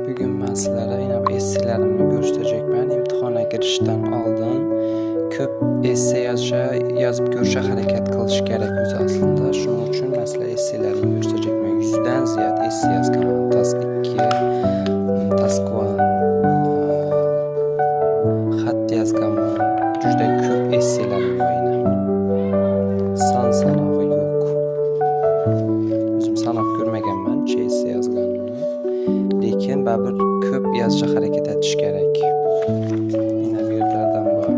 Bugün ben sizlere yine bir esselerimi göstereceğim. İmtihana girişten aldığım köp esse yazıp görüşe hareket kılış gerek öz aslında. Şunun için mesela esselerimi göstereceğim. 100'den ziyade esse yazgan. Task 2, Task 1, xat yazgan. Juda köp esselerim var yine. Sanağı yok. Özüm sanab görmegenmen çe esse yazganını. Lekin bir köp yazıcı hareket etiş gerek. Yine bir yerlerden var.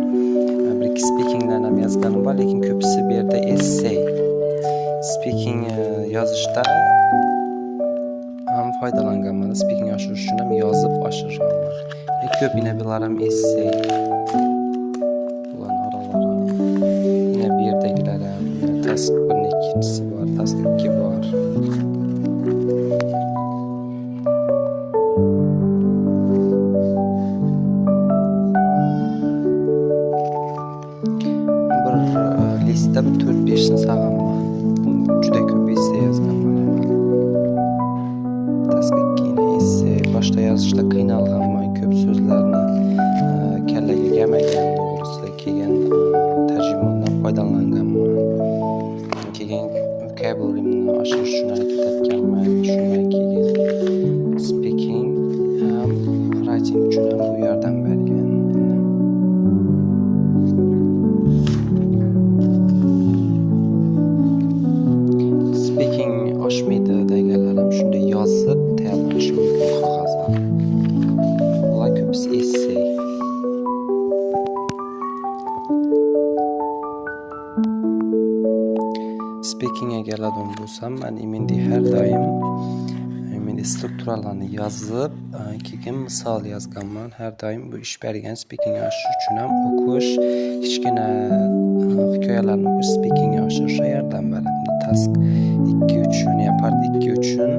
Bir speaking'den hem yazganım var. Lekin köpüsü bir yerde essay. Speaking yazışta hem faydalanganman. Speaking aşırış için hem yazıp aşırışanlar. Köp yine bilarım essay. Ulan aralara. Yine bir yerde girerim. Task 1'in ikincisi var. Task 2 var. Liste bir 4-5'ini sağlamam. Juda köp esse yazganman. Task 2 yine esse. Başta yazışta qiynalganman. Köp sözlerini kellega gelmegen doğrusu. Keyin tercümandan faydalanganman. Keyin vocabulary'ni aşırış üçün hareket etganman. Shundan keyin speaking ham writing üçün ham bu yordam bergan. Speaking aşmaydı degelerim. Şunda yazıp tayyorlanishi mumkin qog'ozda. Bular köpüsü essay. Speaking'e geladigan bo'lsam, men endi har doim strukturallarni yozib, keyin misol yozganman. Har doim bu ish bergan speaking oshirish uchun ham o'qish, kichkina hikoyalarni o'qish speaking oshirishga yordam beradi. Task 2 uchun ya part 2 uchun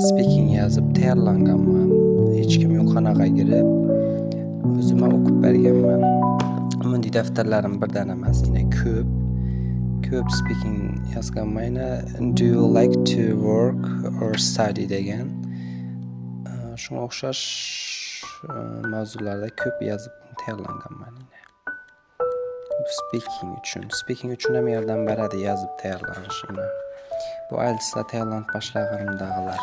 speaking yozib tayyorlanganman. Hech kim yo'qxonaga girib o'zimga o'qib berganman. Bunday daftarlarim birdan emas, yine köp speaking yazganman. Do you like to work or study degan. Shunga o'xshash mavzularda köp yozib tayyorlanganman yine. Speaking uchun ham yordam beradi yozib tayyorlanish yine. Bu IELTS'da tayyorlanib boshlaganimdagilar.